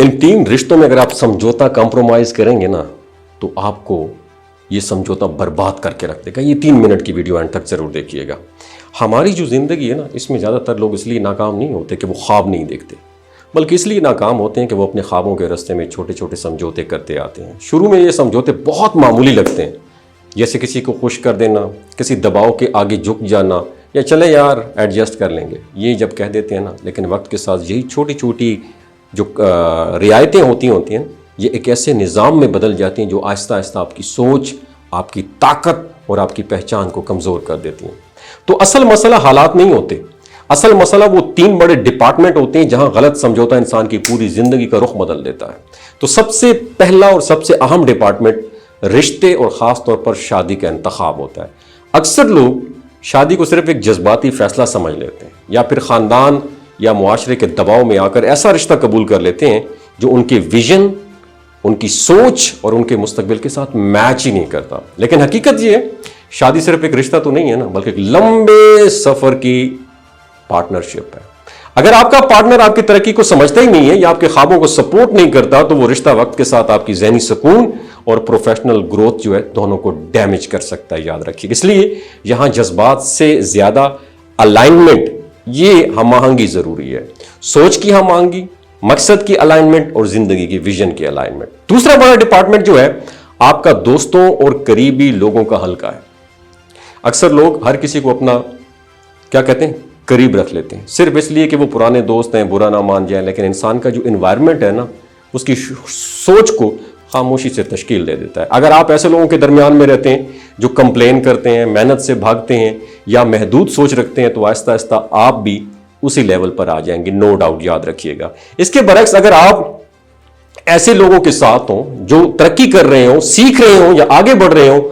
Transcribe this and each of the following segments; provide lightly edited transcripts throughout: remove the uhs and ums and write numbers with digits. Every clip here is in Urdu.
ان 3 رشتوں میں اگر آپ سمجھوتا کمپرومائز کریں گے نا تو آپ کو یہ سمجھوتا برباد کر کے رکھ دے گا. یہ 3 منٹ کی ویڈیو اینڈ تک ضرور دیکھیے گا. ہماری جو زندگی ہے نا اس میں زیادہ تر لوگ اس لیے ناکام نہیں ہوتے کہ وہ خواب نہیں دیکھتے، بلکہ اس لیے ناکام ہوتے ہیں کہ وہ اپنے خوابوں کے راستے میں چھوٹے چھوٹے سمجھوتے کرتے آتے ہیں. شروع میں یہ سمجھوتے بہت معمولی لگتے ہیں، جیسے کسی کو خوش کر دینا، کسی دباؤ کے آگے جھک جانا، یا چلے یار ایڈجسٹ کر لیں گے، یہ جب کہہ دیتے ہیں نا، لیکن وقت کے ساتھ یہی چھوٹی چھوٹی جو رعایتیں ہوتی ہیں یہ ایک ایسے نظام میں بدل جاتی ہیں جو آہستہ آہستہ آپ کی سوچ، آپ کی طاقت اور آپ کی پہچان کو کمزور کر دیتی ہیں. تو اصل مسئلہ حالات نہیں ہوتے، اصل مسئلہ وہ 3 بڑے ڈپارٹمنٹ ہوتے ہیں جہاں غلط سمجھوتا انسان کی پوری زندگی کا رخ بدل دیتا ہے. تو سب سے پہلا اور سب سے اہم ڈپارٹمنٹ رشتے اور خاص طور پر شادی کا انتخاب ہوتا ہے. اکثر لوگ شادی کو صرف ایک جذباتی فیصلہ سمجھ لیتے ہیں، یا پھر خاندان یا معاشرے کے دباؤ میں آ کر ایسا رشتہ قبول کر لیتے ہیں جو ان کے ویژن، ان کی سوچ اور ان کے مستقبل کے ساتھ میچ ہی نہیں کرتا. لیکن حقیقت یہ ہے شادی صرف ایک رشتہ تو نہیں ہے نا، بلکہ ایک لمبے سفر کی پارٹنرشپ ہے. اگر آپ کا پارٹنر آپ کی ترقی کو سمجھتا ہی نہیں ہے یا آپ کے خوابوں کو سپورٹ نہیں کرتا تو وہ رشتہ وقت کے ساتھ آپ کی ذہنی سکون اور پروفیشنل گروتھ جو ہے دونوں کو ڈیمیج کر سکتا ہے. یاد رکھیے، اس لیے یہاں جذبات سے زیادہ الائنمنٹ، یہ ہم آہنگی ضروری ہے. سوچ کی ہم آہنگی، مقصد کی الائنمنٹ اور زندگی کی ویژن کی الائنمنٹ. دوسرا بڑا ڈپارٹمنٹ جو ہے آپ کا دوستوں اور قریبی لوگوں کا حلقہ ہے. اکثر لوگ ہر کسی کو اپنا کیا کہتے ہیں قریب رکھ لیتے ہیں، صرف اس لیے کہ وہ پرانے دوست ہیں، برا نہ مان جائیں. لیکن انسان کا جو انوائرمنٹ ہے نا اس کی سوچ کو خاموشی سے تشکیل دے دیتا ہے. اگر آپ ایسے لوگوں کے درمیان میں رہتے ہیں جو کمپلین کرتے ہیں، محنت سے بھاگتے ہیں یا محدود سوچ رکھتے ہیں تو آہستہ آہستہ آپ بھی اسی لیول پر آ جائیں گے، نو ڈاؤٹ. یاد رکھیے گا. اس کے برعکس اگر آپ ایسے لوگوں کے ساتھ ہوں جو ترقی کر رہے ہوں، سیکھ رہے ہوں یا آگے بڑھ رہے ہوں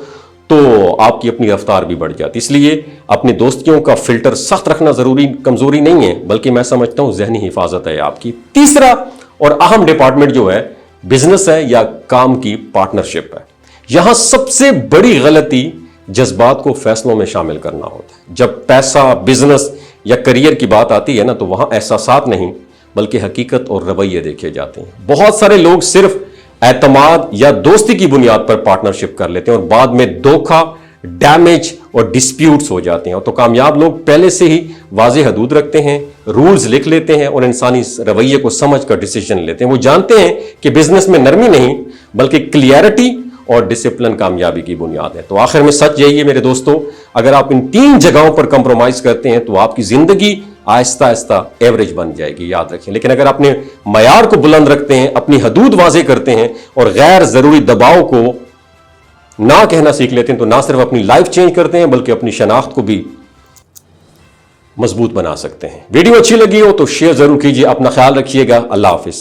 تو آپ کی اپنی رفتار بھی بڑھ جاتی. اس لیے اپنی دوستیوں کا فلٹر سخت رکھنا ضروری کمزوری نہیں ہے، بلکہ میں سمجھتا ہوں ذہنی حفاظت ہے آپ کی. تیسرا اور اہم ڈپارٹمنٹ جو ہے بزنس ہے یا کام کی پارٹنرشپ ہے. یہاں سب سے بڑی غلطی جذبات کو فیصلوں میں شامل کرنا ہوتا ہے. جب پیسہ، بزنس یا کریئر کی بات آتی ہے نا تو وہاں احساسات نہیں بلکہ حقیقت اور رویے دیکھے جاتے ہیں. بہت سارے لوگ صرف اعتماد یا دوستی کی بنیاد پر پارٹنرشپ کر لیتے ہیں اور بعد میں دھوکہ، ڈیمیج اور ڈسپیوٹس ہو جاتے ہیں. اور تو کامیاب لوگ پہلے سے ہی واضح حدود رکھتے ہیں، رولز لکھ لیتے ہیں اور انسانی رویے کو سمجھ کر ڈیسیجن لیتے ہیں. وہ جانتے ہیں کہ بزنس میں نرمی نہیں بلکہ کلیئرٹی اور ڈسپلن کامیابی کی بنیاد ہے. تو آخر میں سچ یہی ہے میرے دوستو، اگر آپ ان 3 جگہوں پر کمپرومائز کرتے ہیں تو آپ کی زندگی آہستہ آہستہ ایوریج بن جائے گی. یاد رکھیں. لیکن اگر اپنے معیار کو بلند رکھتے ہیں، اپنی حدود واضح کرتے ہیں اور غیر ضروری دباؤ کو نہ کہنا سیکھ لیتے ہیں تو نہ صرف اپنی لائف چینج کرتے ہیں بلکہ اپنی شناخت کو بھی مضبوط بنا سکتے ہیں. ویڈیو اچھی لگی ہو تو شیئر ضرور کیجیے. اپنا خیال رکھیے گا. اللہ حافظ.